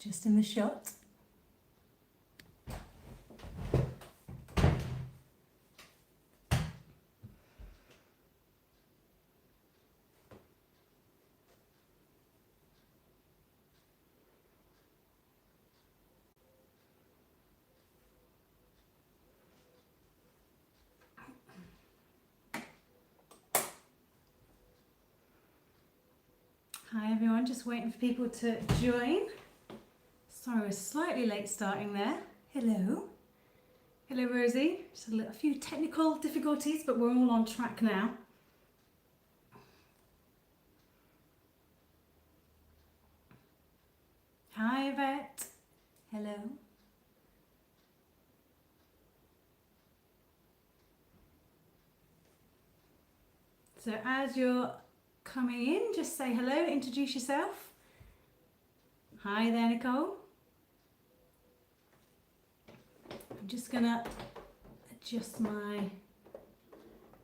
just in the shot. Hi everyone, just waiting for people to join. Sorry, we're slightly late starting there. Hello. Hello Rosie. Just a few technical difficulties, but we're all on track now. Hi Yvette. Hello. So as you're coming in, just say hello, introduce yourself. Hi there, Nicole. I'm just gonna adjust my,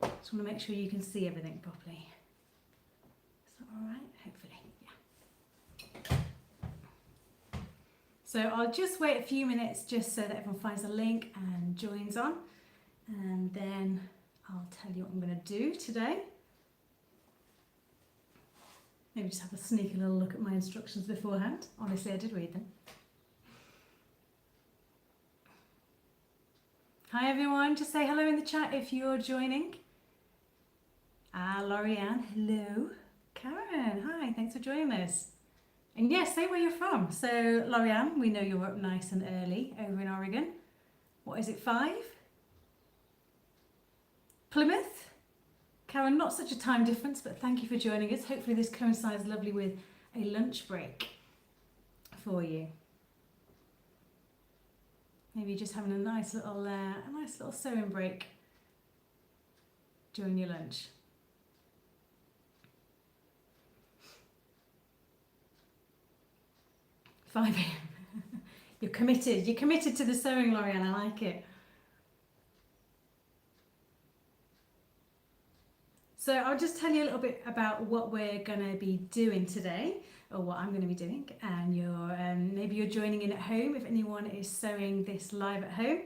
just want to make sure you can see everything properly. Is that all right? Hopefully, yeah. So I'll just wait a few minutes just so that everyone finds the link and joins on, and then I'll tell you what I'm going to do today. Maybe just have a sneaky little look at my instructions beforehand. Honestly, I did read them. Hi everyone, just say hello in the chat if you're joining. Laurianne, hello. Karen, hi, thanks for joining us. And yes, say where you're from. So Laurianne, we know you're up nice and early over in Oregon. What is it, 5? Plymouth? Karen, not such a time difference, but thank you for joining us. Hopefully this coincides lovely with a lunch break for you. Maybe just having a nice little sewing break during your lunch. Five a.m. You're committed. You're committed to the sewing, Laurianne. I like it. So I'll just tell you a little bit about what we're going to be doing today, or what I'm going to be doing, and maybe you're joining in at home if anyone is sewing this live at home.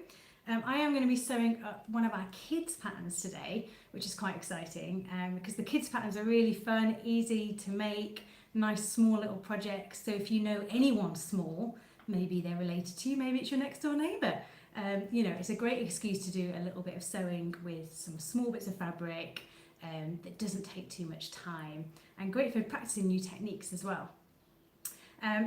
I am going to be sewing up one of our kids patterns today, which is quite exciting because the kids patterns are really fun, easy to make, nice small little projects. So if you know anyone small, maybe they're related to you, maybe it's your next door neighbour. You know, it's a great excuse to do a little bit of sewing with some small bits of fabric. That doesn't take too much time, and great for practicing new techniques as well.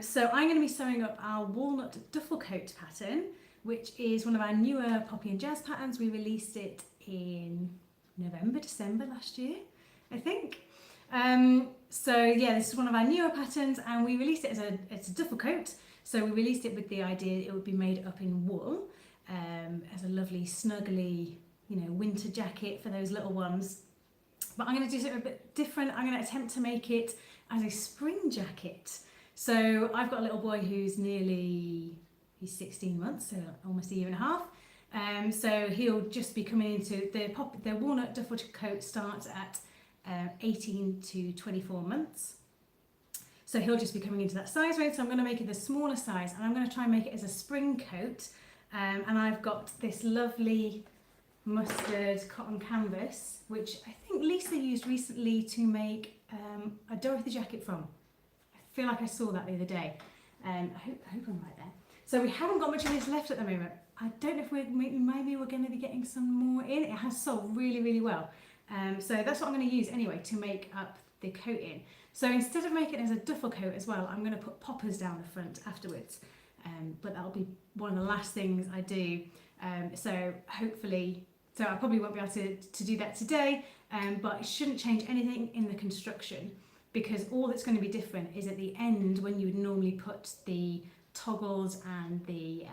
So I'm going to be sewing up our walnut duffel coat pattern, which is one of our newer poppy and jazz patterns. We released it in November, December last year, I think. So yeah, this is one of our newer patterns, and we released it as a duffel coat. So we released it with the idea it would be made up in wool, as a lovely snuggly, winter jacket for those little ones. But I'm going to do something a bit different. I'm going to attempt to make it as a spring jacket. So I've got a little boy who's he's 16 months, so almost a year and a half. So he'll just be coming into the walnut duffel coat starts at 18 to 24 months. So he'll just be coming into that size range. So I'm going to make it the smaller size, and I'm going to try and make it as a spring coat. And I've got this lovely mustard cotton canvas, which I think Lisa used recently to make a Dorothy jacket from. I feel like I saw that the other day. I hope I'm right there. So we haven't got much of this left at the moment. I don't know if maybe we're going to be getting some more in. It has sold really, really well. So that's what I'm going to use anyway to make up the coat in. So instead of making it as a duffel coat as well, I'm going to put poppers down the front afterwards. But that'll be one of the last things I do. So hopefully, so I probably won't be able to do that today, but it shouldn't change anything in the construction, because all that's going to be different is at the end when you would normally put the toggles and the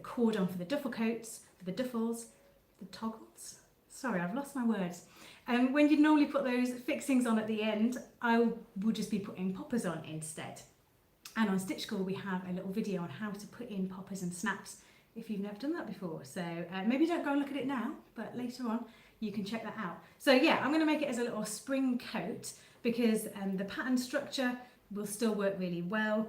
cord on for the duffel coats, for the duffels, the toggles? Sorry, I've lost my words. When you'd normally put those fixings on at the end, I would just be putting poppers on instead. And on Stitch School we have a little video on how to put in poppers and snaps if you've never done that before. So maybe don't go and look at it now, but later on you can check that out. So yeah, I'm going to make it as a little spring coat because the pattern structure will still work really well.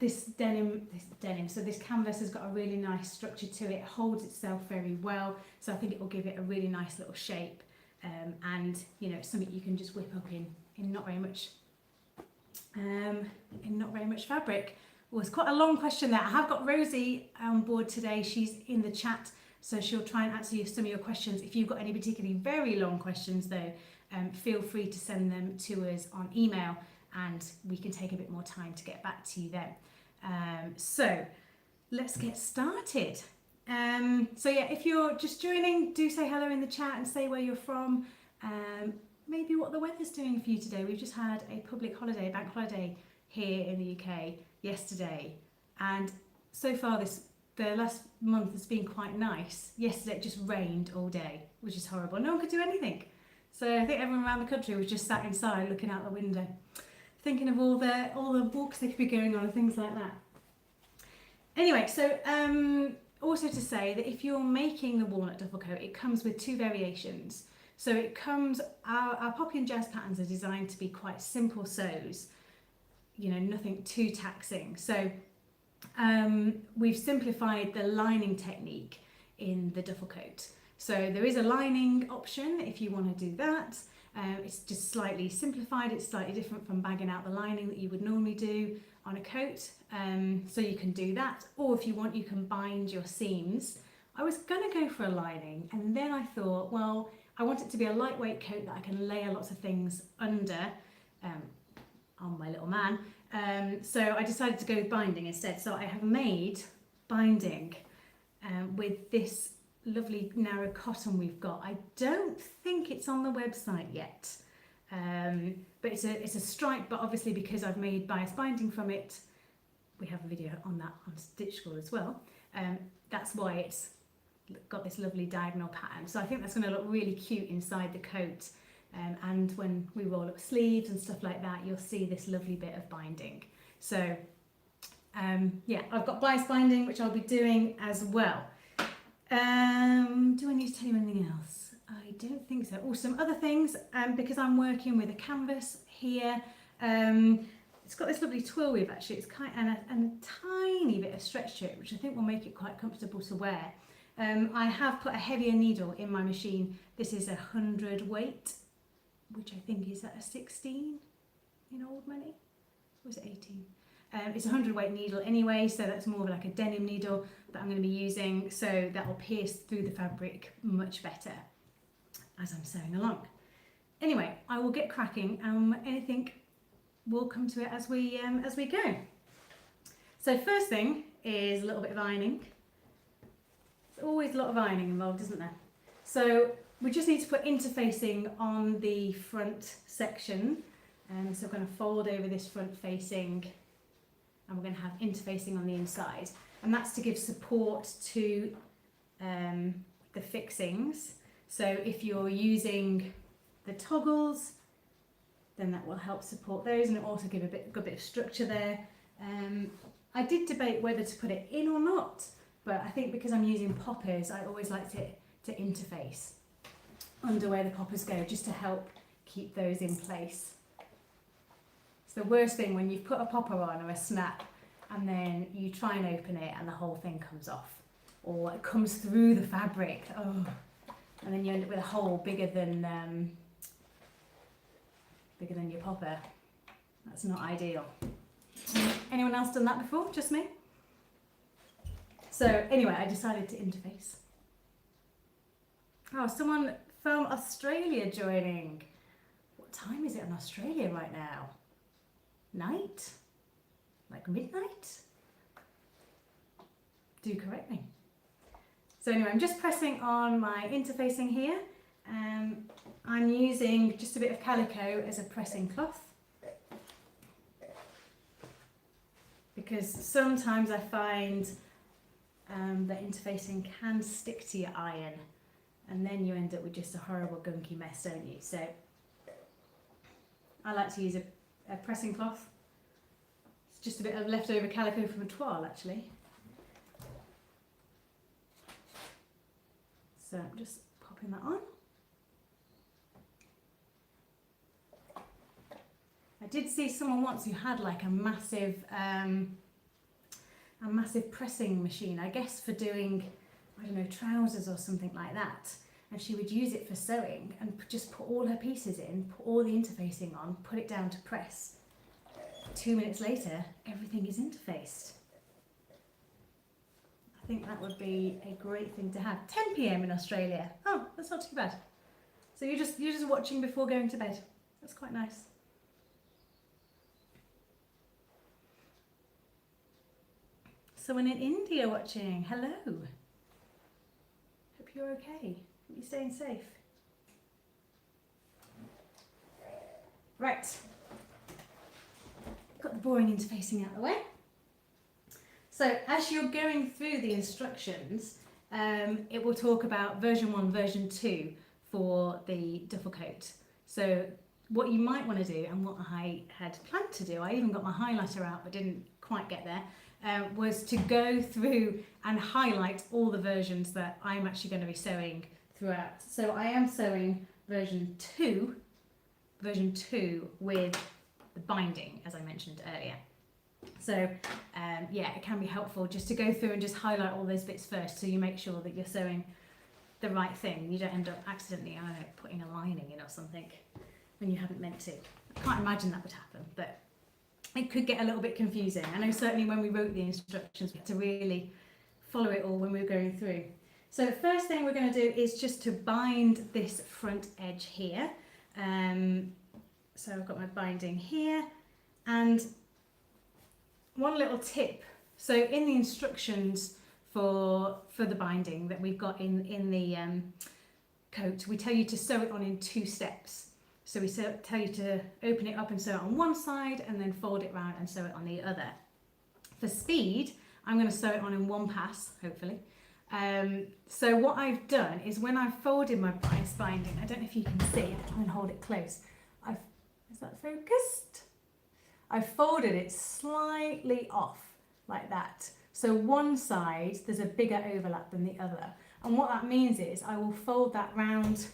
so this canvas has got a really nice structure to it. It holds itself very well, so I think it will give it a really nice little shape, and you know, it's something you can just whip up in not very much fabric. Well, it's quite a long question there. I have got Rosie on board today. She's in the chat, so she'll try and answer some of your questions. If you've got any particularly very long questions though, feel free to send them to us on email, and we can take a bit more time to get back to you then. So let's get started. So yeah, if you're just joining, do say hello in the chat and say where you're from. Maybe what the weather's doing for you today. We've just had a public holiday, bank holiday here in the UK yesterday, and so far the last month has been quite nice. Yesterday it just rained all day, which is horrible. No one could do anything. So I think everyone around the country was just sat inside looking out the window, thinking of all the walks they could be going on and things like that. Anyway, so also to say that if you're making the walnut duffel coat, it comes with two variations. So it comes, our Poppy and Jazz patterns are designed to be quite simple sews, you know, nothing too taxing. So we've simplified the lining technique in the duffel coat. So there is a lining option if you want to do that. It's just slightly simplified. It's slightly different from bagging out the lining that you would normally do on a coat. So you can do that, or if you want, you can bind your seams. I was going to go for a lining, and then I thought, well, I want it to be a lightweight coat that I can layer lots of things under on my little man. So I decided to go with binding instead. So I have made binding with this lovely narrow cotton we've got. I don't think it's on the website yet, but it's a stripe, but obviously because I've made bias binding from it, we have a video on that on Stitch School as well. That's why it's got this lovely diagonal pattern. So I think that's going to look really cute inside the coat, and when we roll up sleeves and stuff like that, you'll see this lovely bit of binding. So yeah, I've got bias binding, which I'll be doing as well. Do I need to tell you anything else? I don't think so. Oh, some other things, because I'm working with a canvas here. It's got this lovely twill weave actually. It's kind and a tiny bit of stretch to it, which I think will make it quite comfortable to wear. I have put a heavier needle in my machine. This is 100 weight, which I think is at a 16 in old money. Or was it 18? It's a 100 weight needle anyway, so that's more of like a denim needle that I'm going to be using, so that will pierce through the fabric much better as I'm sewing along. Anyway, I will get cracking, and anything will come to it as we go. So first thing is a little bit of ironing. There's always a lot of ironing involved, isn't there? So we just need to put interfacing on the front section, so I'm going to fold over this front facing, and we're going to have interfacing on the inside, and that's to give support to the fixings. So if you're using the toggles, then that will help support those, and it will also give a good bit of structure there. I did debate whether to put it in or not, but I think because I'm using poppers, I always like to interface under where the poppers go, just to help keep those in place. It's the worst thing when you've put a popper on or a snap and then you try and open it and the whole thing comes off, or it comes through the fabric. Oh, and then you end up with a hole bigger than your popper. That's not ideal. Anyone else done that before? Just me? So anyway, I decided to interface. Oh, someone from Australia joining. What time is it in Australia right now? Night? Like midnight? Do correct me. So anyway, I'm just pressing on my interfacing here. I'm using just a bit of calico as a pressing cloth, because sometimes I find that interfacing can stick to your iron, and then you end up with just a horrible gunky mess, don't you? So I like to use a pressing cloth. It's just a bit of leftover calico from a toile actually. So I'm just popping that on. I did see someone once who had like a massive a massive pressing machine, I guess for doing, I don't know, trousers or something like that. And she would use it for sewing and just put all her pieces in, put all the interfacing on, put it down to press. 2 minutes later, everything is interfaced. I think that would be a great thing to have. 10 p.m. in Australia. Oh, that's not too bad. So you're just watching before going to bed. That's quite nice. Someone in India watching. Hello. Hope you're okay. Hope you're staying safe. Right. Got the boring interfacing out of the way. So as you're going through the instructions, it will talk about version 1, version 2 for the duffel coat. So what you might want to do, and what I had planned to do, I even got my highlighter out but didn't quite get there, was to go through and highlight all the versions that I'm actually going to be sewing throughout. So I am sewing version 2 with the binding, as I mentioned earlier. So yeah, it can be helpful just to go through and just highlight all those bits first, so you make sure that you're sewing the right thing. You don't end up accidentally, I don't know, putting a lining in or something when you hadn't meant to. I can't imagine that would happen, but it could get a little bit confusing. I know certainly when we wrote the instructions, we had to really follow it all when we were going through. So the first thing we're going to do is just to bind this front edge here. So I've got my binding here, and one little tip. So in the instructions for the binding that we've got in the coat, we tell you to sew it on in 2 steps. So we tell you to open it up and sew it on one side, and then fold it round and sew it on the other. For speed, I'm going to sew it on in 1 pass, hopefully. So what I've done is when I've folded my binding, I don't know if you can see, I'll try and hold it close. Is that focused? I've folded it slightly off like that. So one side, there's a bigger overlap than the other. And what that means is I will fold that round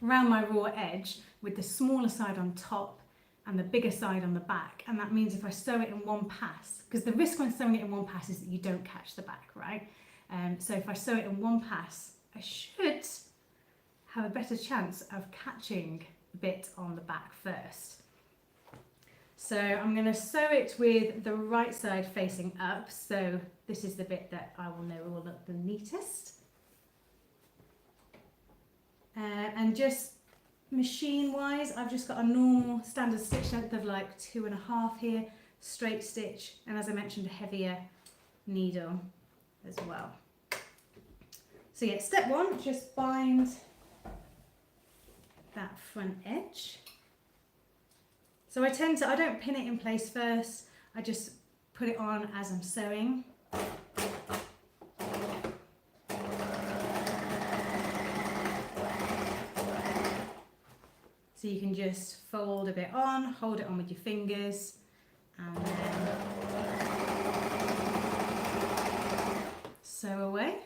my raw edge with the smaller side on top and the bigger side on the back. And that means if I sew it in 1 pass, because the risk when sewing it in 1 pass is that you don't catch the back, right? So if I sew it in 1 pass, I should have a better chance of catching the bit on the back first. So I'm going to sew it with the right side facing up. So this is the bit that I will know will look the neatest. And just machine wise, I've just got a normal standard stitch length of like 2.5 here, straight stitch, and as I mentioned, a heavier needle as well. So yeah, step 1, just bind that front edge. So I don't pin it in place first, I just put it on as I'm sewing. So you can just fold a bit on, hold it on with your fingers, and then sew away.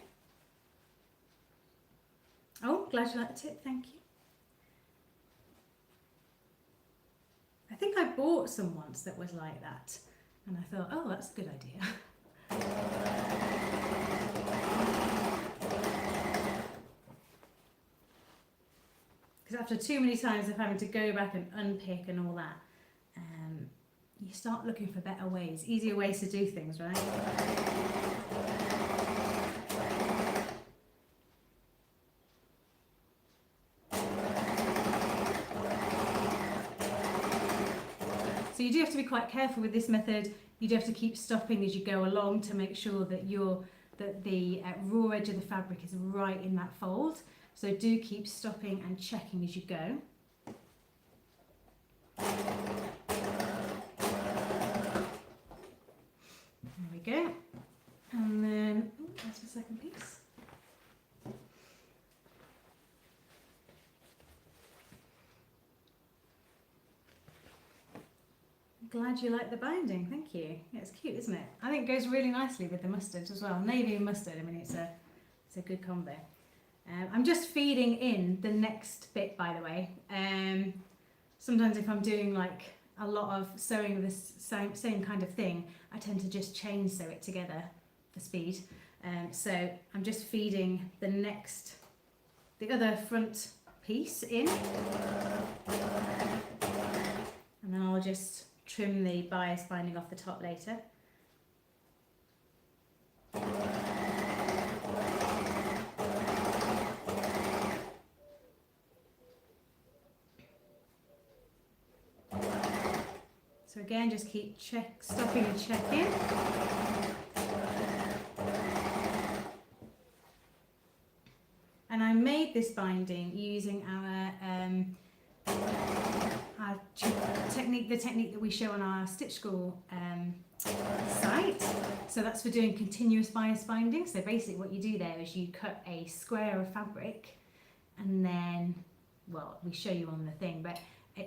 Oh, glad you like the tip, thank you. I think I bought some once that was like that, and I thought, oh, that's a good idea. Because after too many times of having to go back and unpick and all that, you start looking for better ways, easier ways to do things, right? So you do have to be quite careful with this method. You do have to keep stopping as you go along to make sure that the raw edge of the fabric is right in that fold. So do keep stopping and checking as you go. There we go. And then, oh, that's the second piece. Glad you like the binding, thank you. Yeah, it's cute, isn't it? I think it goes really nicely with the mustard as well. Navy and mustard, I mean, it's a good combo. I'm just feeding in the next bit, by the way. Sometimes if I'm doing like a lot of sewing this same kind of thing, I tend to just chain sew it together for speed. So I'm just feeding the other front piece in, and then I'll just trim the bias binding off the top later. So again, just keep stopping and checking. And I made this binding using our technique, the technique that we show on our Stitch School site. So that's for doing continuous bias binding. So basically what you do there is you cut a square of fabric, and then, well, we show you on the thing, but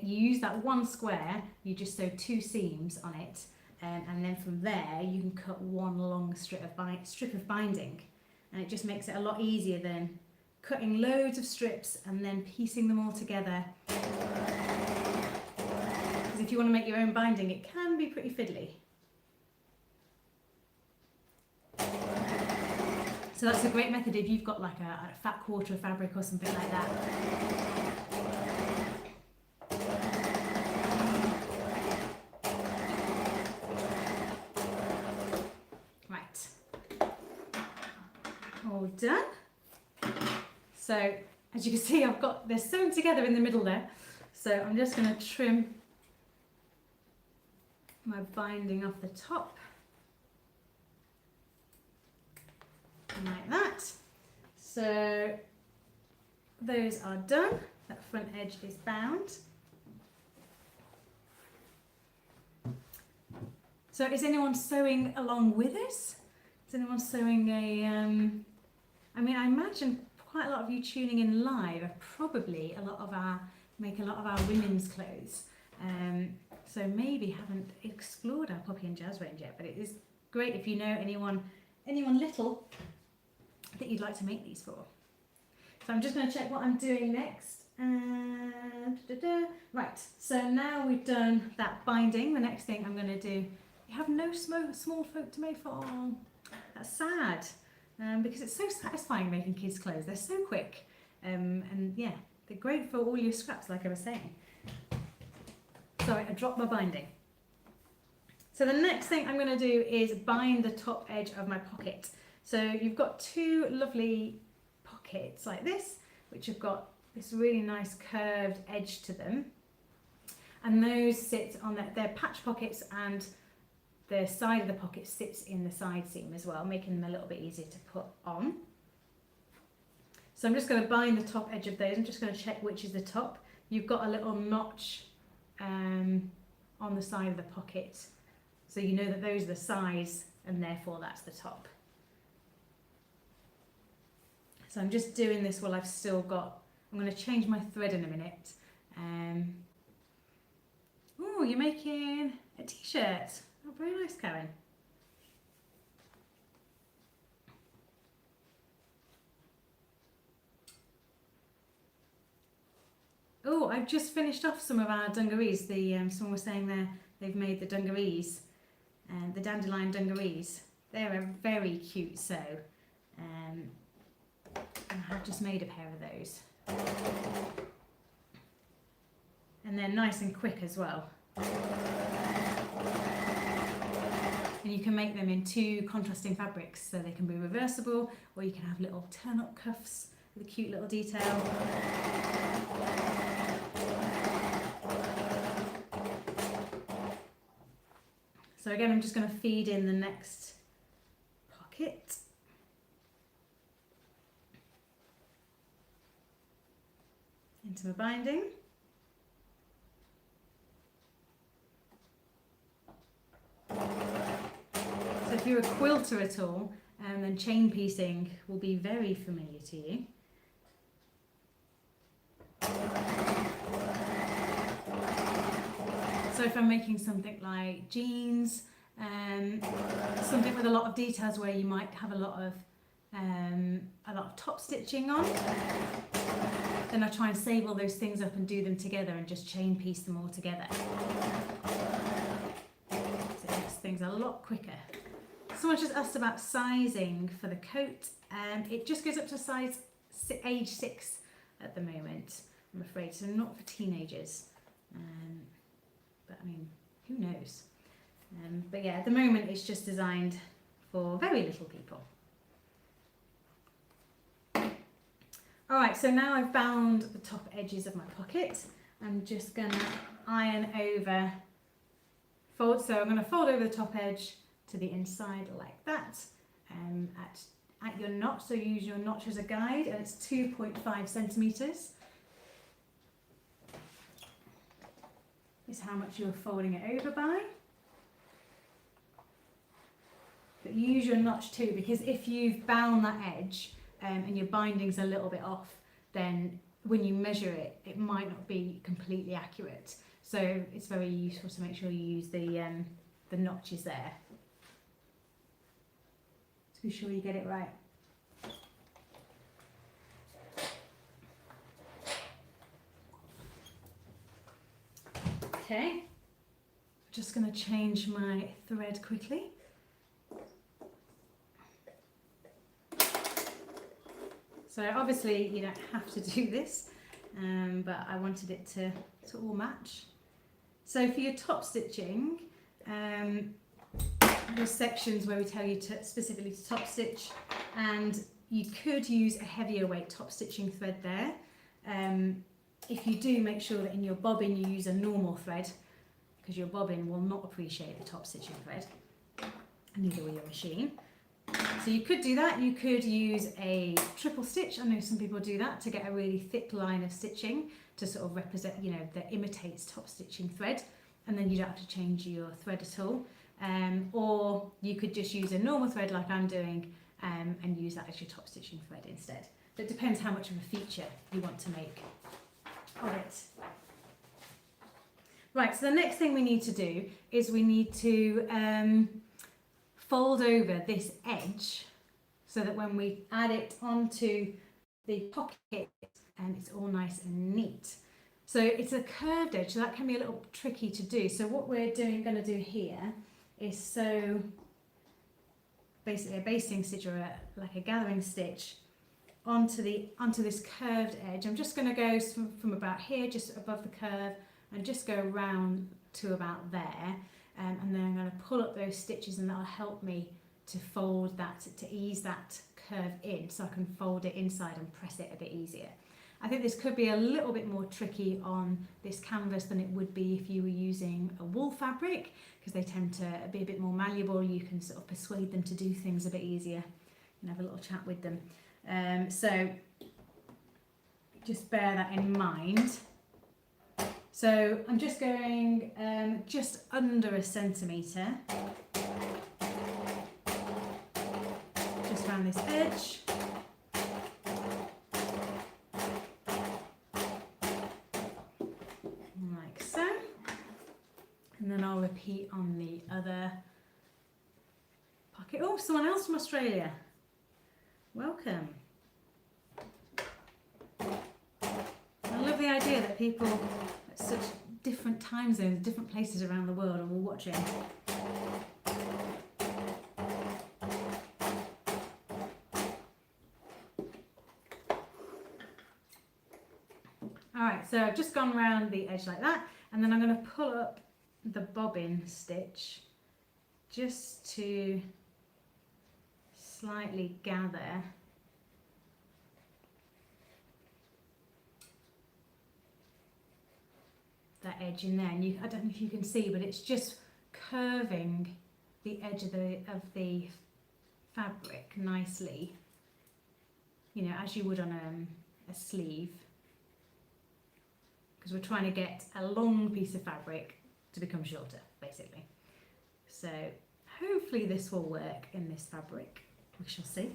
you use that one square, you just sew 2 seams on it, and then from there you can cut one long strip of binding, and it just makes it a lot easier than cutting loads of strips and then piecing them all together. Because if you want to make your own binding, it can be pretty fiddly. So that's a great method if you've got like a fat quarter of fabric or something like that. All done. So as you can see, they're sewn together in the middle there. So I'm just going to trim my binding off the top, like that. So those are done. That front edge is bound. So is anyone sewing along with us? Is anyone sewing I mean, I imagine quite a lot of you tuning in live are probably make a lot of our women's clothes. So maybe haven't explored our Poppy and Jazz range yet, but it is great if you know anyone little that you'd like to make these for. So I'm just going to check what I'm doing next. Right, so now we've done that binding. The next thing I'm going to do, you have no small folk to make for. Oh, that's sad. Because it's so satisfying making kids' clothes. They're so quick, and yeah, they're great for all your scraps, like I was saying. Sorry, I dropped my binding. So the next thing I'm going to do is bind the top edge of my pocket. So you've got 2 lovely pockets like this, which have got this really nice curved edge to them, and those sit on their patch pockets, and the side of the pocket sits in the side seam as well, making them a little bit easier to put on. So I'm just going to bind the top edge of those. I'm just going to check which is the top. You've got a little notch on the side of the pocket, so you know that those are the sides, and therefore that's the top. So I'm just doing this while I've still got, I'm going to change my thread in a minute. Oh, you're making a t-shirt. Oh, very nice, Karen. Oh, I've just finished off some of our dungarees. Someone was saying they've made the dungarees, the dandelion dungarees. They're a very cute sew, and I have just made a pair of those. And they're nice and quick as well. And you can make them in 2 contrasting fabrics, so they can be reversible, or you can have little turn-up cuffs with a cute little detail. So again, I'm just going to feed in the next pocket. Into my binding. So if you're a quilter at all, then chain piecing will be very familiar to you. So if I'm making something like jeans, something with a lot of details where you might have a lot of top stitching on, then I try and save all those things up and do them together and just chain piece them all together. things a lot quicker. Someone just asked about sizing for the coat. It just goes up to size age 6 at the moment, I'm afraid, so not for teenagers. But I mean, who knows? But yeah, at the moment it's just designed for very little people. Alright, so now I've bound the top edges of my pocket. I'm just going to iron over, fold, so I'm going to fold over the top edge to the inside like that, at your notch, so use your notch as a guide, and it's 2.5 centimetres. Is how much you're folding it over by. But use your notch too, because if you've bound that edge and your binding's a little bit off, then when you measure it, it might not be completely accurate. So it's very useful to make sure you use the notches there to be sure you get it right. Okay, just going to change my thread quickly. So obviously you don't have to do this, but I wanted it to all match. So for your top stitching, there's sections where we tell you to specifically to top stitch, and you could use a heavier weight top stitching thread there. If you do, make sure that in your bobbin you use a normal thread, because your bobbin will not appreciate the top stitching thread, and neither will your machine. So you could do that. You could use a triple stitch. I know some people do that to get a really thick line of stitching to sort of represent, you know, that imitates top stitching thread, and then you don't have to change your thread at all. Or you could just use a normal thread like I'm doing, and use that as your top stitching thread instead. But it depends how much of a feature you want to make of it. Right, so the next thing we need to do is we need to fold over this edge so that when we add it onto the pocket, it's all nice and neat. So it's a curved edge, so that can be a little tricky to do. So what we're going to do here is sew basically a basting stitch or like a gathering stitch onto this curved edge. I'm just going to go from about here, just above the curve, and just go round to about there. And then I'm going to pull up those stitches, and that'll help me to fold that, to ease that curve in, so I can fold it inside and press it a bit easier. I think this could be a little bit more tricky on this canvas than it would be if you were using a wool fabric, because they tend to be a bit more malleable. You can sort of persuade them to do things a bit easier and have a little chat with them. So just bear that in mind. So I'm just going just under a centimetre, just around this edge. Like so. And then I'll repeat on the other pocket. Oh, someone else from Australia. Welcome. I love the idea that people at such different time zones, different places around the world are all watching. Alright, so I've just gone around the edge like that, and then I'm going to pull up the bobbin stitch just to slightly gather that edge in there, and I don't know if you can see, but it's just curving the edge of the fabric nicely, you know, as you would on a sleeve, because we're trying to get a long piece of fabric to become shorter, basically. So hopefully this will work in this fabric. We shall see.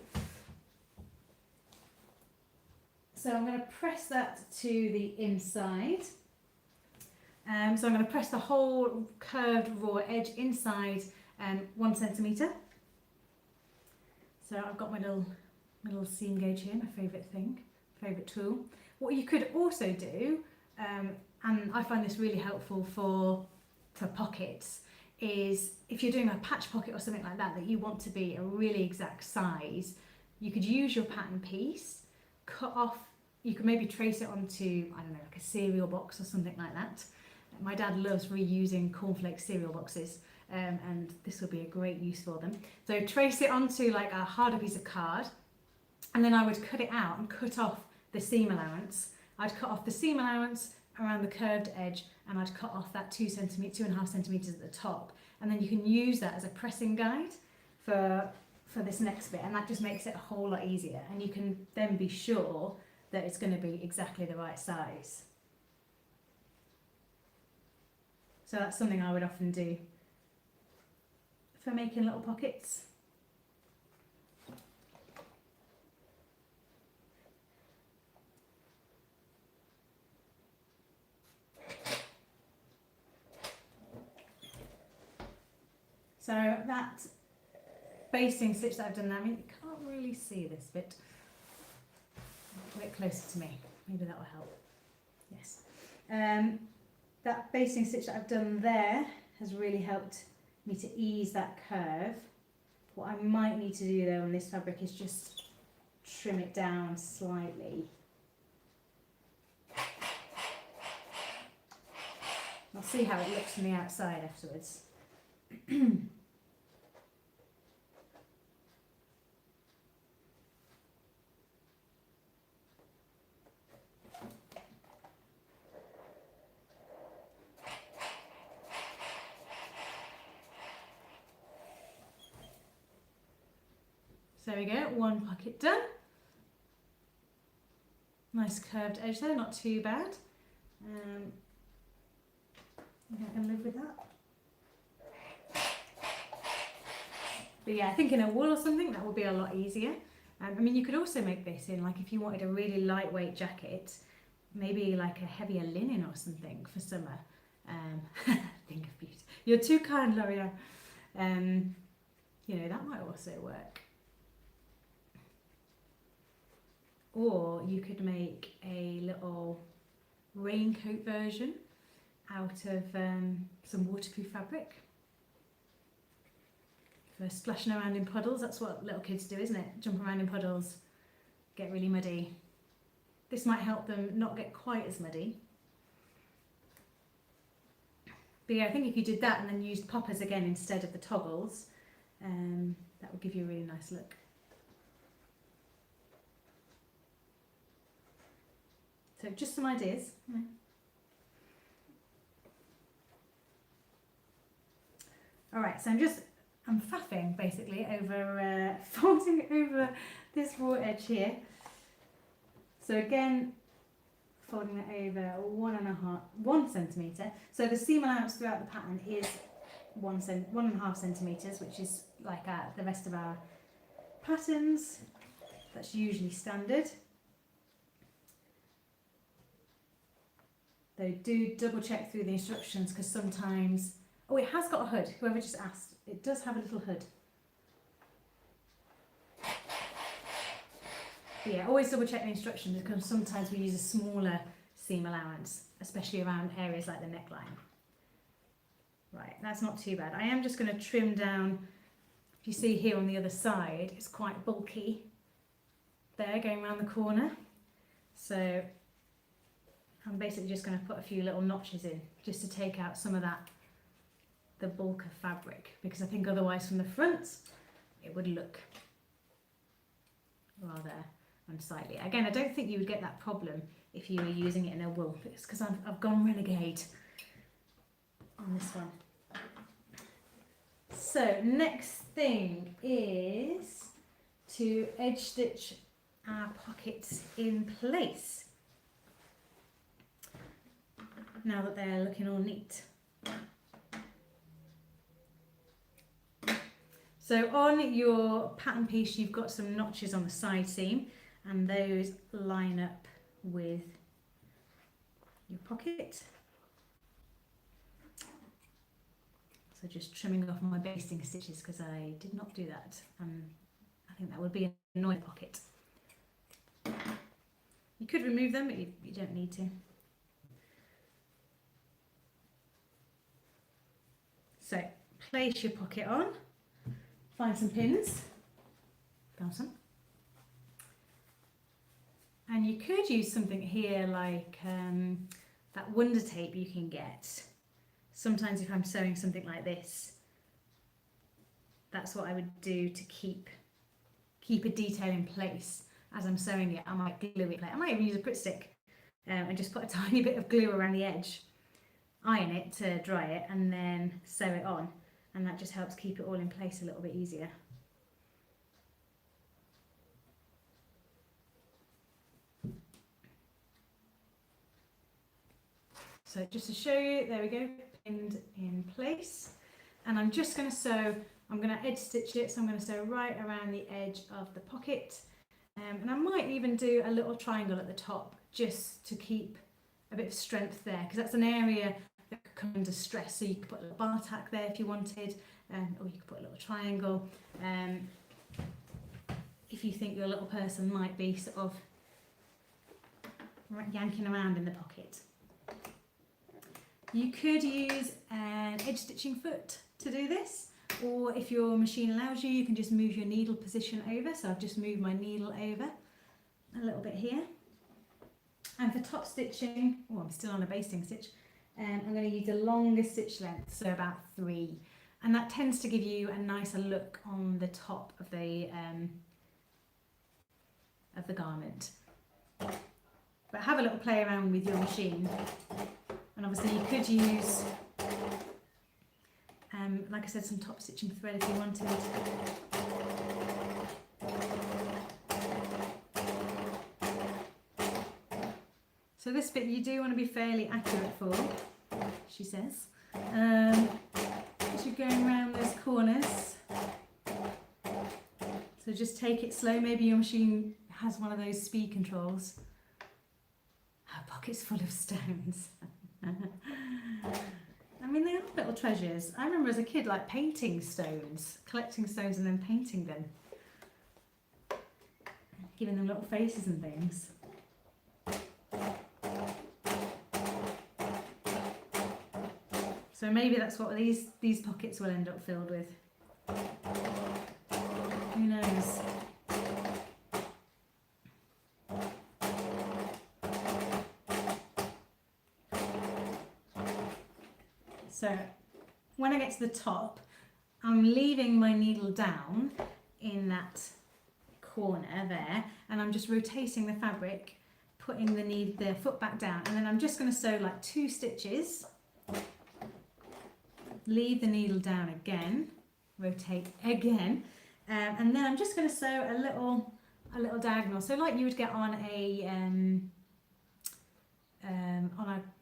So I'm going to press that to the inside. So I'm going to press the whole curved raw edge inside 1 centimetre. So I've got my little seam gauge here, my favourite tool. What you could also do, and I find this really helpful for pockets, is if you're doing a patch pocket or something like that you want to be a really exact size, you could use your pattern piece, cut off, you could maybe trace it onto, I don't know, like a cereal box or something like that. My dad loves reusing cornflake cereal boxes, and this will be a great use for them. So trace it onto like a harder piece of card, and then I would cut it out and cut off the seam allowance. I'd cut off the seam allowance around the curved edge, and I'd cut off that 2.5 centimetres at the top, and then you can use that as a pressing guide for this next bit, and that just makes it a whole lot easier, and you can then be sure that it's going to be exactly the right size. So that's something I would often do for making little pockets. So that basting stitch that I've done there, I mean, you can't really see this bit. A bit closer to me, maybe that will help. Yes. That basting stitch that I've done there has really helped me to ease that curve. What I might need to do though on this fabric is just trim it down slightly. I'll see how it looks from the outside afterwards. So there we go, one pocket done. Nice curved edge there, not too bad. I think I can live with that. But yeah, I think in a wool or something that would be a lot easier. I mean, you could also make this in, like, if you wanted a really lightweight jacket, maybe like a heavier linen or something for summer. Think of beauty. You're too kind, L'Oreal. You know, that might also work. Or you could make a little raincoat version out of some waterproof fabric for splashing around in puddles. That's what little kids do, isn't it? Jump around in puddles, get really muddy. This might help them not get quite as muddy. But yeah, I think if you did that and then used poppers again instead of the toggles, that would give you a really nice look. So just some ideas. All right, so I'm faffing basically over, folding over this raw edge here. So again, folding it over 1 centimetre. So the seam allowance throughout the pattern is 1.5 centimetres, which is like the rest of our patterns. That's usually standard. Though do double check through the instructions, because sometimes, oh, it has got a hood, whoever just asked, it does have a little hood. But yeah, always double check the instructions, because sometimes we use a smaller seam allowance, especially around areas like the neckline. Right, that's not too bad. I am just going to trim down, if you see here on the other side, it's quite bulky there going around the corner. So I'm basically just going to put a few little notches in just to take out some of that, the bulk of fabric, because I think otherwise from the front it would look rather unsightly. Again, I don't think you would get that problem if you were using it in a wool. It's because I've gone renegade on this one. So next thing is to edge stitch our pockets in place, now that they're looking all neat. So on your pattern piece you've got some notches on the side seam, and those line up with your pocket. So just trimming off my basting stitches because I did not do that, and I think that would be an annoying pocket. You could remove them, but you don't need to. So place your pocket on, find some pins, found some. And you could use something here like that Wonder Tape you can get. Sometimes if I'm sewing something like this, that's what I would do to keep a detail in place as I'm sewing it. I might glue it. I might even use a Pritt stick and just put a tiny bit of glue around the edge, iron it to dry it, and then sew it on. And that just helps keep it all in place a little bit easier. So just to show you, there we go, pinned in place. And I'm just going to sew, I'm going to edge stitch it, so I'm going to sew right around the edge of the pocket. And I might even do a little triangle at the top just to keep a bit of strength there, because that's an area that could come under stress. So you could put a little bar tack there if you wanted, or you could put a little triangle. If you think your little person might be sort of yanking around in the pocket. You could use an edge stitching foot to do this, or if your machine allows you, you can just move your needle position over. So I've just moved my needle over a little bit here. And for top stitching, oh, I'm still on a basting stitch, I'm going to use a longer stitch length, so about 3. And that tends to give you a nicer look on the top of the garment. But have a little play around with your machine. And obviously you could use, like I said, some top stitching thread if you wanted. So this bit you do want to be fairly accurate for, she says. As you're going around those corners. So just take it slow. Maybe your machine has one of those speed controls. Her pocket's full of stones. I mean, they are little treasures. I remember as a kid, like painting stones, collecting stones and then painting them, giving them little faces and things. So maybe that's what these pockets will end up filled with. Who knows? So when I get to the top, I'm leaving my needle down in that corner there, and I'm just rotating the fabric, putting the foot back down, and then I'm just going to sew like 2 stitches, leave the needle down again, rotate again, and then I'm just going to sew a little diagonal, so like you would get on a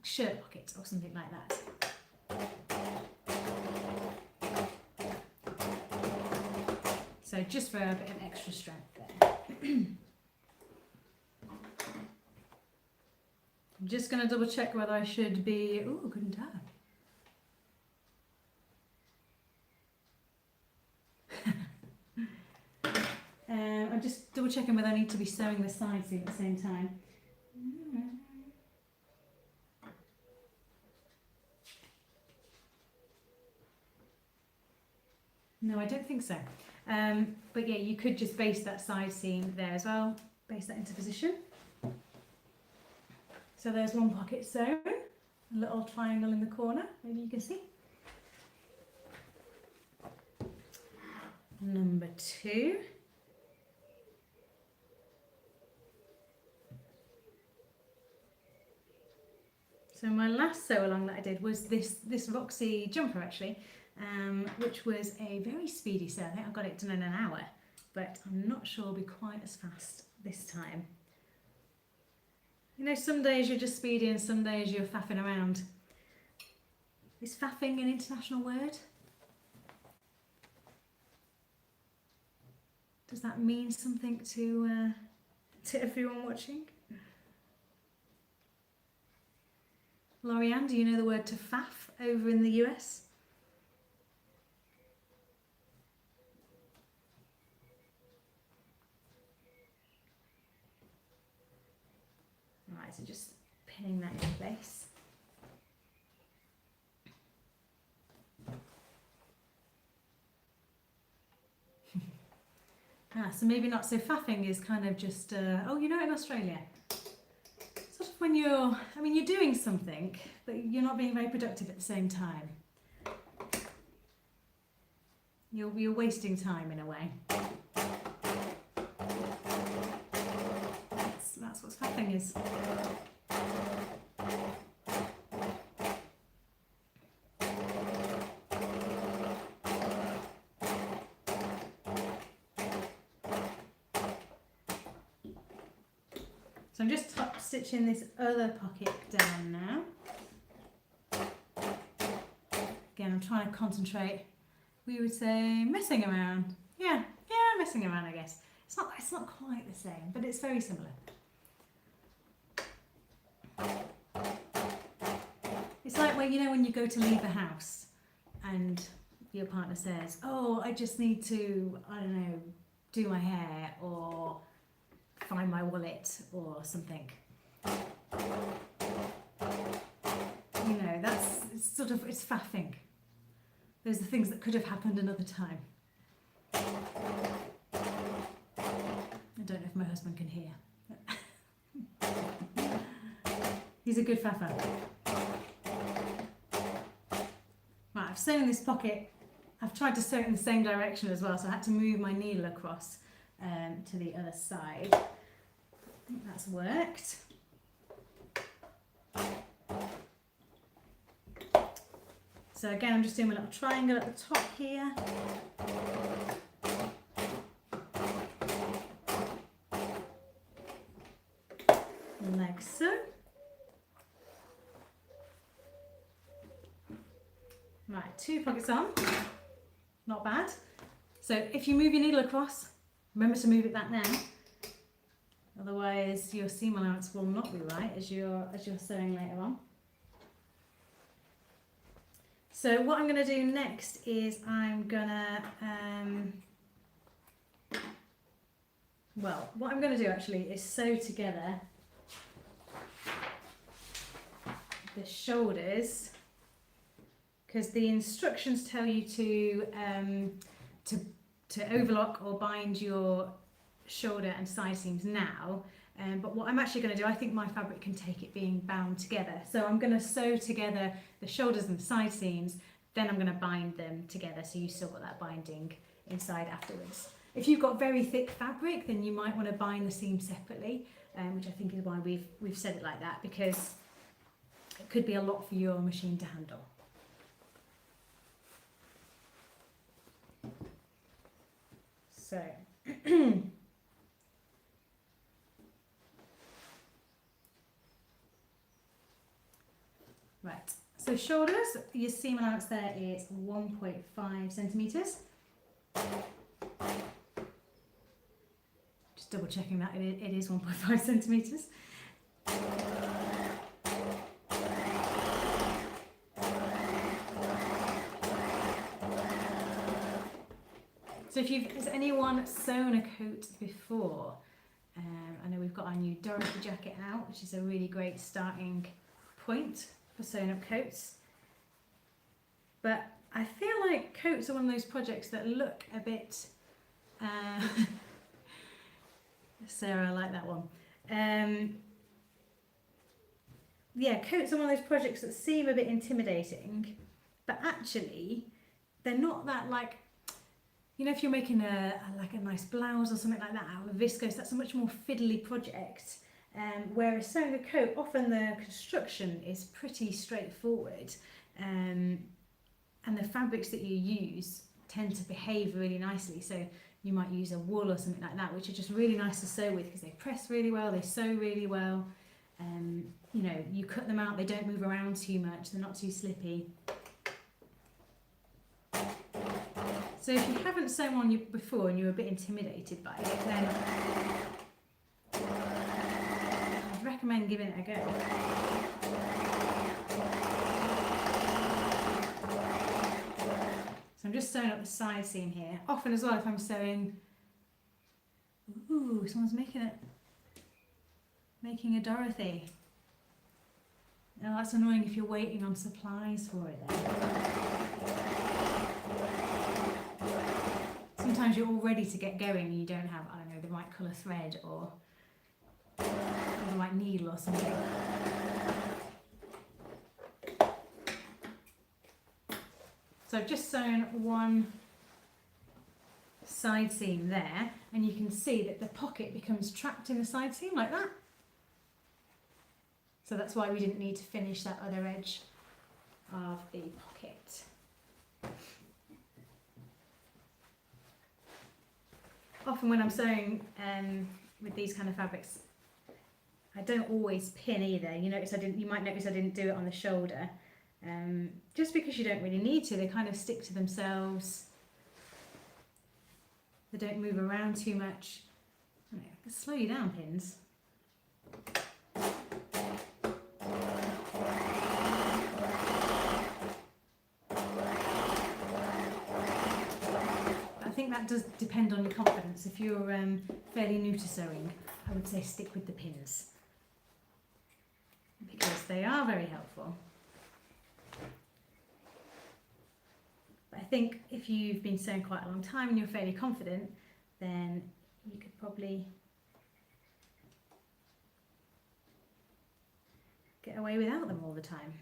shirt pocket or something like that. So just for a bit of extra strength there. I'm just going to double check whether I should be, ooh, couldn't tell. I'm just double checking whether I need to be sewing the side seam at the same time. No, I don't think so. But yeah, you could just baste that side seam there as well, baste that into position. So there's one pocket sewn, a little triangle in the corner, maybe you can see. Number 2. So my last sew along that I did was this Roxy jumper actually, which was a very speedy sew. I think I got it done in an hour, but I'm not sure I'll be quite as fast this time. You know, some days you're just speedy and some days you're faffing around. Is faffing an international word? Does that mean something to everyone watching? Lorianne, do you know the word to faff over in the US? Right, so just pinning that in place. So maybe not. So faffing is kind of just, oh, you know, in Australia, sort of when you're, I mean, you're doing something, but you're not being very productive at the same time. You're wasting time in a way. That's what faffing is. So I'm just top stitching this other pocket down now. Again, I'm trying to concentrate. We would say messing around. Yeah, messing around, I guess. It's not quite the same, but it's very similar. It's like when, you know, when you go to leave a house and your partner says, oh, I just need to, I don't know, do my hair or find my wallet or something. You know, it's sort of, it's faffing. Those are things that could have happened another time. I don't know if my husband can hear. He's a good faffer. Right, I've sewn this pocket. I've tried to sew it in the same direction as well, so I had to move my needle across to the other side. I think that's worked. So again, I'm just doing a little triangle at the top here. Like so. Right, 2 pockets on. Not bad. So if you move your needle across, remember to move it back now. Otherwise your seam allowance will not be right as you're sewing later on. So what I'm going to do next is I'm going to, what I'm going to do actually is sew together the shoulders, because the instructions tell you to overlock or bind your shoulder and side seams now. But what I'm actually going to do, I think my fabric can take it being bound together. So I'm going to sew together the shoulders and the side seams, then I'm going to bind them together so you still got that binding inside afterwards. If you've got very thick fabric, then you might want to bind the seams separately, which I think is why we've said it like that, because it could be a lot for your machine to handle. So right, so shoulders, your seam allowance there is 1.5 centimetres. Just double checking that it is 1.5 centimetres. So has anyone sewn a coat before? I know we've got our new Dorothy jacket out, which is a really great starting point for sewing up coats. But I feel like coats are one of those projects that look a bit, Sarah, I like that one. Yeah, coats are one of those projects that seem a bit intimidating, but actually they're not that, like, you know, if you're making a nice blouse or something like that out of viscose, that's a much more fiddly project. Whereas sewing a coat, often the construction is pretty straightforward, and the fabrics that you use tend to behave really nicely. So you might use a wool or something like that, which are just really nice to sew with because they press really well, they sew really well. You know, you cut them out, they don't move around too much, they're not too slippy. So if you haven't sewn one before and you're a bit intimidated by it, then I'd recommend giving it a go. So I'm just sewing up the side seam here. Often as well, if I'm sewing, ooh, someone's making a Dorothy. Now that's annoying if you're waiting on supplies for it then. Sometimes sometimes you're all ready to get going and you don't have, I don't know, the right colour thread or the right needle or something. So I've just sewn one side seam there, and you can see that the pocket becomes trapped in the side seam like that. So that's why we didn't need to finish that other edge of the pocket. Often when I'm sewing with these kind of fabrics, I don't always pin either. You might notice I didn't do it on the shoulder. Just because you don't really need to, they kind of stick to themselves. They don't move around too much. Let's slow you down, pins. I think that does depend on your confidence. If you're fairly new to sewing, I would say stick with the pins because they are very helpful. But I think if you've been sewing quite a long time and you're fairly confident, then you could probably get away without them all the time.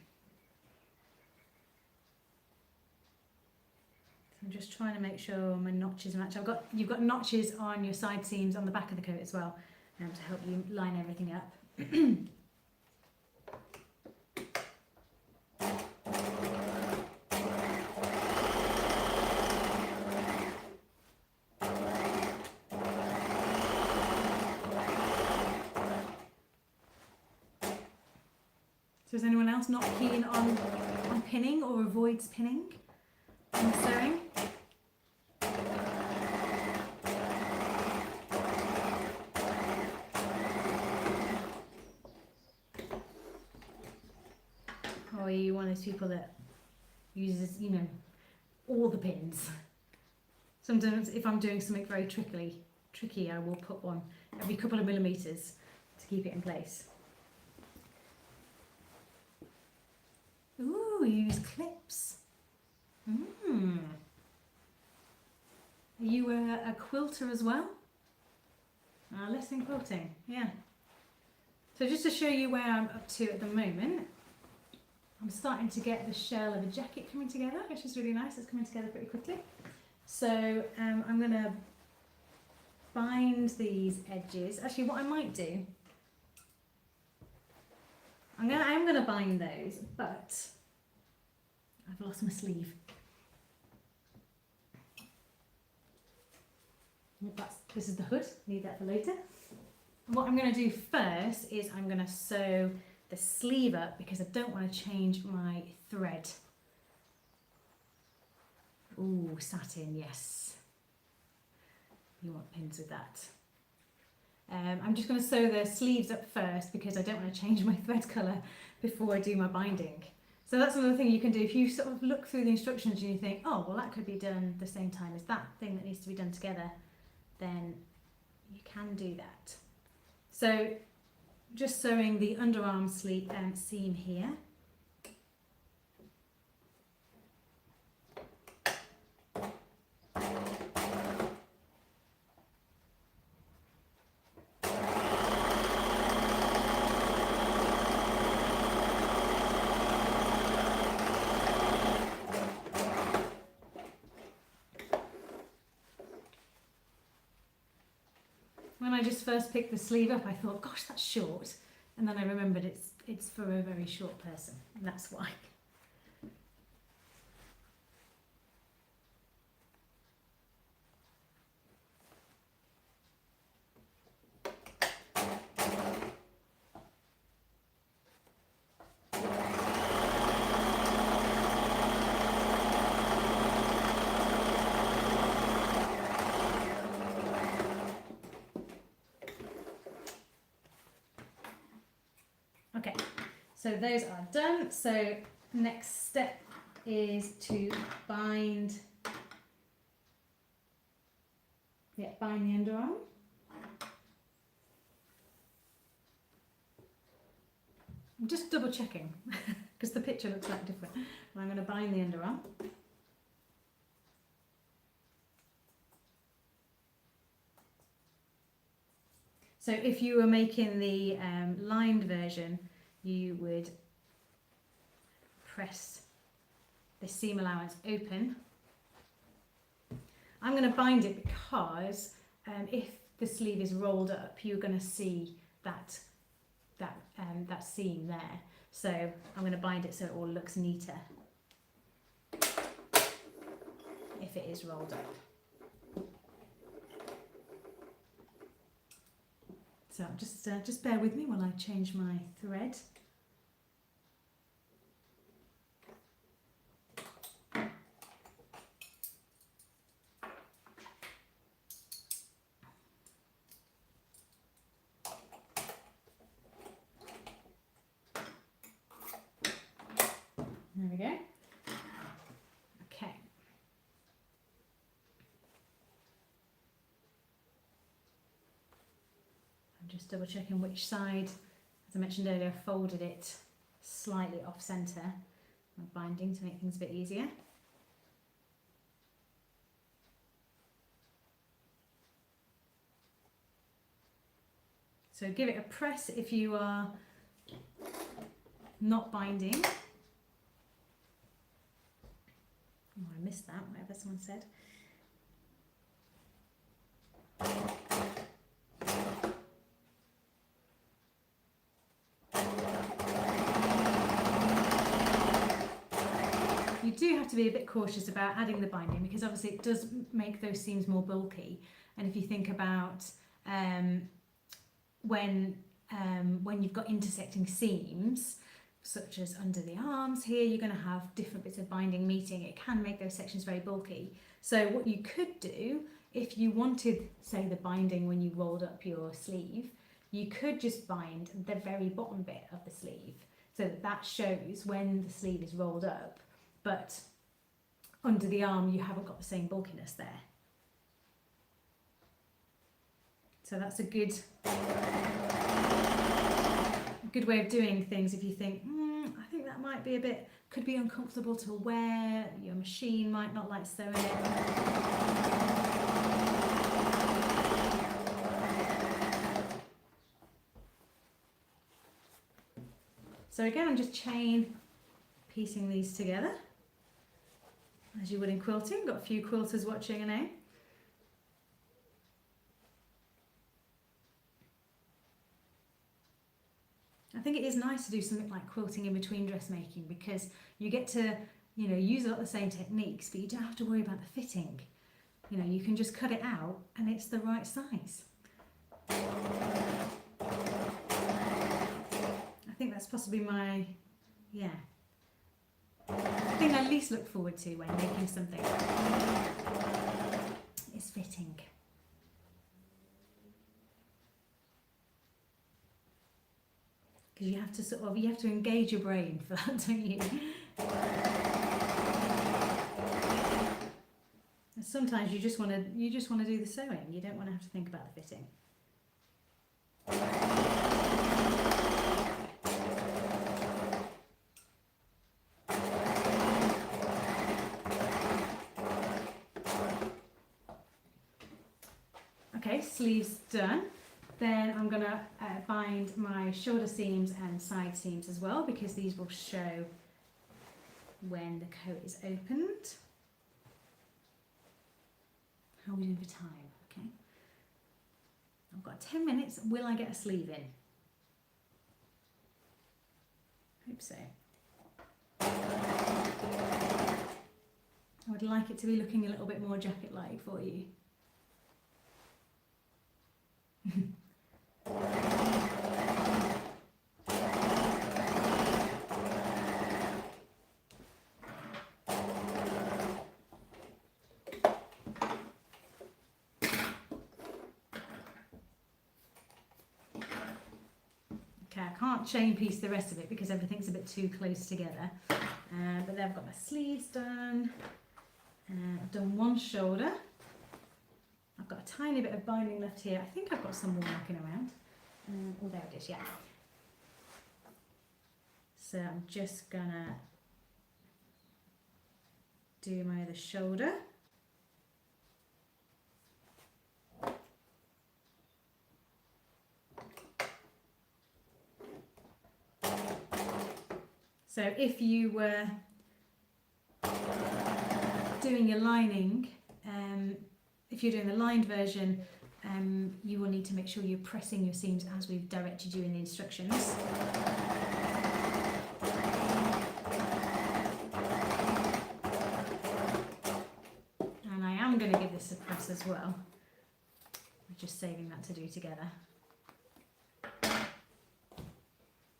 So I'm just trying to make sure my notches match. You've got notches on your side seams on the back of the coat as well, to help you line everything up. So is anyone else not keen on pinning or avoids pinning in sewing? Or are you one of those people that uses, all the pins? Sometimes if I'm doing something very tricky, I will put one every couple of millimeters to keep it in place. Ooh, you use clips. Are you a quilter as well? Lesson quilting, yeah. So just to show you where I'm up to at the moment, I'm starting to get the shell of a jacket coming together, which is really nice. It's coming together pretty quickly. So I'm going to bind these edges. Actually, what I might do, I'm going to bind those, but I've lost my sleeve. This is the hood, need that for later. What I'm going to do first is I'm going to sew the sleeve up because I don't want to change my thread. Ooh, satin, yes. You want pins with that. I'm just going to sew the sleeves up first because I don't want to change my thread colour before I do my binding. So that's another thing you can do. If you sort of look through the instructions and you think, oh, well, that could be done the same time as that thing that needs to be done together, then you can do that. So just sewing the underarm sleeve seam here. When I just first picked the sleeve up, I thought, gosh, that's short. And then I remembered it's for a very short person, and that's why. Okay, so those are done. So next step is to bind the underarm. I'm just double checking because the picture looks like different. And I'm going to bind the underarm. So if you were making the lined version, you would press the seam allowance open. I'm going to bind it because if the sleeve is rolled up, you're going to see that seam there. So I'm going to bind it so it all looks neater if it is rolled up. So just bear with me while I change my thread. There we go. Okay. I'm just double checking which side, as I mentioned earlier, I folded it slightly off centre. My binding to make things a bit easier. So give it a press if you are not binding. Oh, I missed that, whatever someone said. You do have to be a bit cautious about adding the binding because obviously it does make those seams more bulky. And if you think about when you've got intersecting seams, such as under the arms here, you're going to have different bits of binding meeting. It can make those sections very bulky. So what you could do, if you wanted, say, the binding when you rolled up your sleeve, you could just bind the very bottom bit of the sleeve so that that shows when the sleeve is rolled up, but under the arm you haven't got the same bulkiness there. So that's a good way of doing things if you think, I think that might be could be uncomfortable to wear, your machine might not like sewing it. So again, I'm just chain piecing these together, as you would in quilting. Got a few quilters watching, I know. I think it is nice to do something like quilting in between dressmaking because you get to, use a lot of the same techniques, but you don't have to worry about the fitting. You can just cut it out and it's the right size. I think that's possibly my thing I least look forward to when making something is fitting. Because you have to engage your brain for that, don't you? And sometimes you just want to do the sewing. You don't want to have to think about the fitting. Okay, sleeves done. Then I'm going to bind my shoulder seams and side seams as well because these will show when the coat is opened. How are we doing for time? Okay. I've got 10 minutes. Will I get a sleeve in? Hope so. I would like it to be looking a little bit more jacket-like for you. Okay, I can't chain piece the rest of it because everything's a bit too close together. But then I've got my sleeves done. I've done one shoulder. I've got a tiny bit of binding left here. I think I've got some more knocking around. Oh, there it is, yeah. So I'm just gonna do my other shoulder. So if you were doing your lining, if you're doing the lined version, you will need to make sure you're pressing your seams as we've directed you in the instructions. And I am going to give this a press as well. We're just saving that to do together.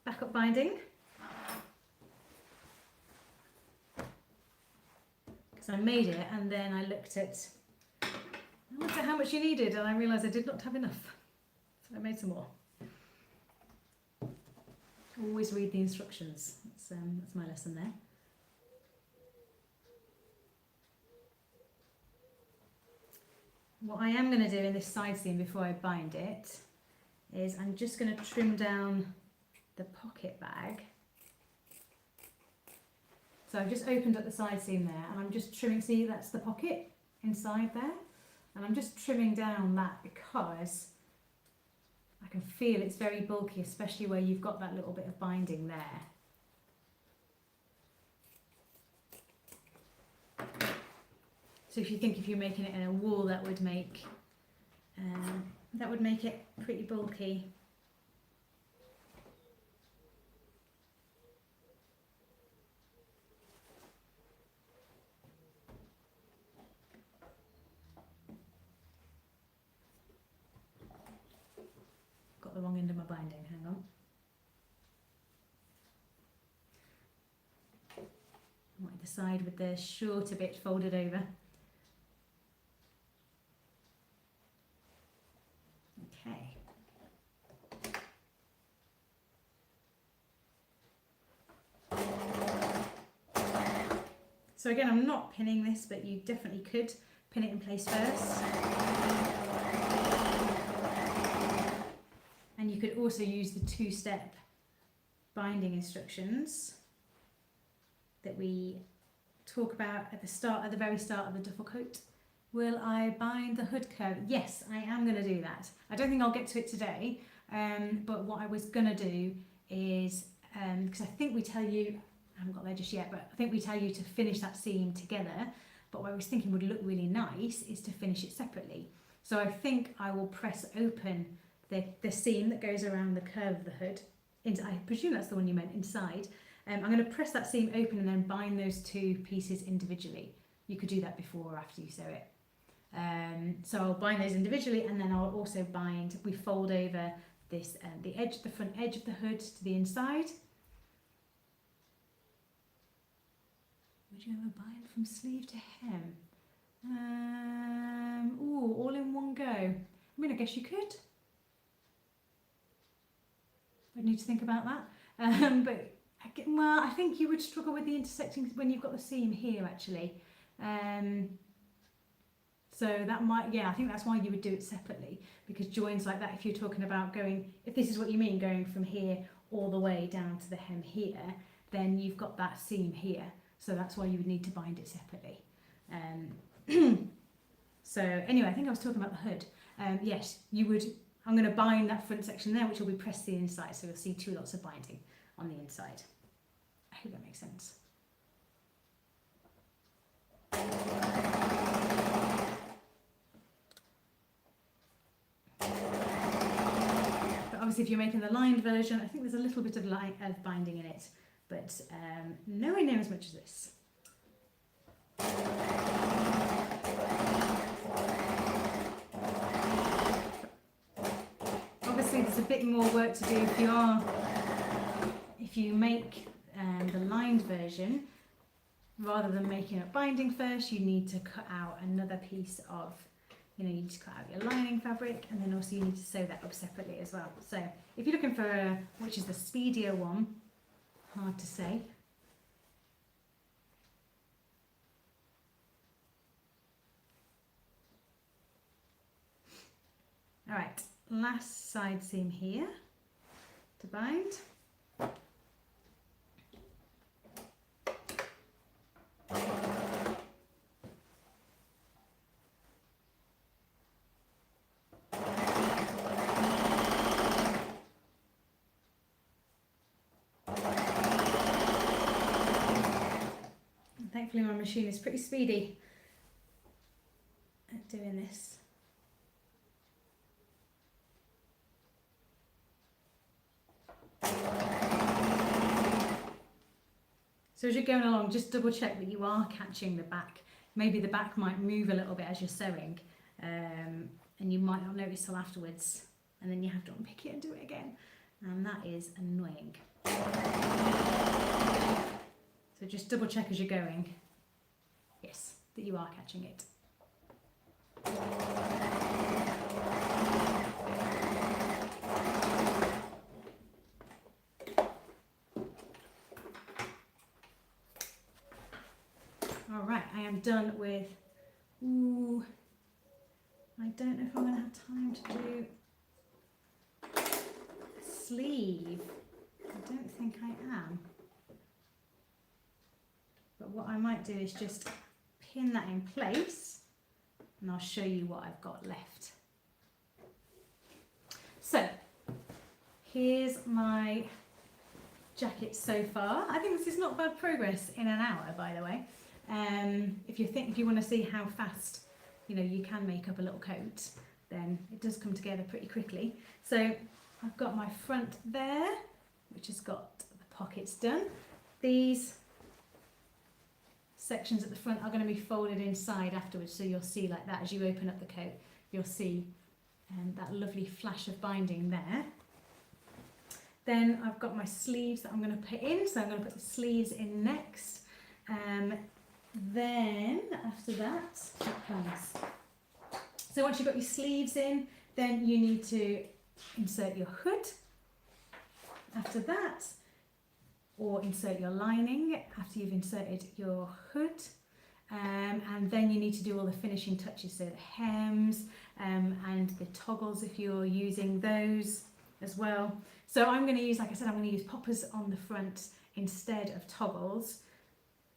Backup binding. Because I made it and then I looked at how much you needed and I realised I did not have enough. So I made some more. Always read the instructions. That's my lesson there. What I am going to do in this side seam before I bind it is I'm just going to trim down the pocket bag. So I've just opened up the side seam there and I'm just trimming, see that's the pocket inside there, and I'm just trimming down that because I can feel it's very bulky, especially where you've got that little bit of binding there. So if you think if you're making it in a wool, that would make it pretty bulky. Got the wrong end of my binding, hang on. I wanted the side with the shorter bit folded over. Okay. So again, I'm not pinning this, but you definitely could pin it in place first. And you could also use the two-step binding instructions that we talk about at the very start of the duffel coat. Will I bind the hood curve? Yes, I am going to do that. I don't think I'll get to it today, but what I was going to do is, because I think we tell you, I haven't got there just yet, but I think we tell you to finish that seam together, but what I was thinking would look really nice is to finish it separately. So I think I will press open the seam that goes around the curve of the hood. I presume that's the one you meant, inside. I'm going to press that seam open and then bind those two pieces individually. You could do that before or after you sew it. So I'll bind those individually and then I'll also bind, we fold over this, the front edge of the hood to the inside. Would you ever bind from sleeve to hem? Ooh, all in one go. I mean, I guess you could. I'd need to think about that. But well, I think you would struggle with the intersecting when you've got the seam here actually. So that might, yeah, I think that's why you would do it separately, because joins like that, if you're talking about going, if this is what you mean, going from here all the way down to the hem here, then you've got that seam here. So that's why you would need to bind it separately. So anyway, I think I was talking about the hood. Yes, you would, I'm going to bind that front section there, which will be pressed to the inside. So you'll see two lots of binding on the inside. I hope that makes sense. But obviously if you're making the lined version, I think there's a little bit of binding in it, but nowhere near as much as this. Obviously there's a bit more work to do if you make the lined version. Rather than making up binding first, you need to cut out another piece of, you need to cut out your lining fabric, and then also you need to sew that up separately as well. So if you're looking for which is the speedier one, hard to say. All right, last side seam here to bind. Thankfully my machine is pretty speedy at doing this. So as you're going along, just double check that you are catching the back. Maybe the back might move a little bit as you're sewing, and you might not notice till afterwards, and then you have to unpick it and do it again, and that is annoying. So just double check as you're going, yes, that you are catching it. All right, I am done with, ooh, I don't know if I'm going to have time to do a sleeve. I don't think I am. But what I might do is just pin that in place and I'll show you what I've got left. So, here's my jacket so far. I think this is not bad progress in an hour, by the way. If you want to see how fast you can make up a little coat, then it does come together pretty quickly. So I've got my front there, which has got the pockets done. These sections at the front are going to be folded inside afterwards, so you'll see like that as you open up the coat, you'll see that lovely flash of binding there. Then I've got my sleeves that I'm going to put in, so I'm going to put the sleeves in next. Then after that it comes. So once you've got your sleeves in, then you need to insert your hood after that, or insert your lining after you've inserted your hood, and then you need to do all the finishing touches, so the hems and the toggles if you're using those as well. So I'm going to use, like I said, I'm going to use poppers on the front instead of toggles.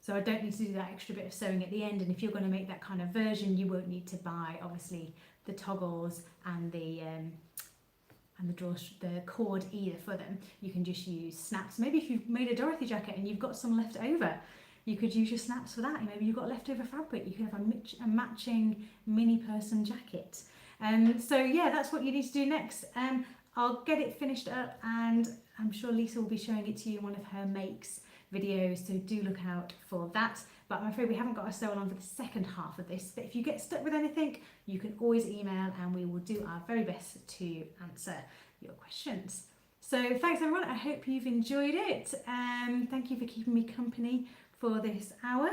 So I don't need to do that extra bit of sewing at the end, and if you're going to make that kind of version, you won't need to buy obviously the toggles and the cord either for them. You can just use snaps. Maybe if you've made a Dorothy jacket and you've got some left over, you could use your snaps for that. Maybe you've got leftover fabric, you could have a matching mini person jacket. So yeah, that's what you need to do next. I'll get it finished up, and I'm sure Lisa will be showing it to you in one of her makes videos, so do look out for that. But I'm afraid we haven't got a sew along for the second half of this, but if you get stuck with anything, you can always email and we will do our very best to answer your questions. So thanks everyone, I hope you've enjoyed it. Thank you for keeping me company for this hour,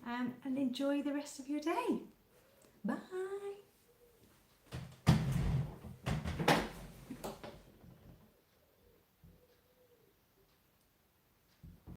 and enjoy the rest of your day. Bye.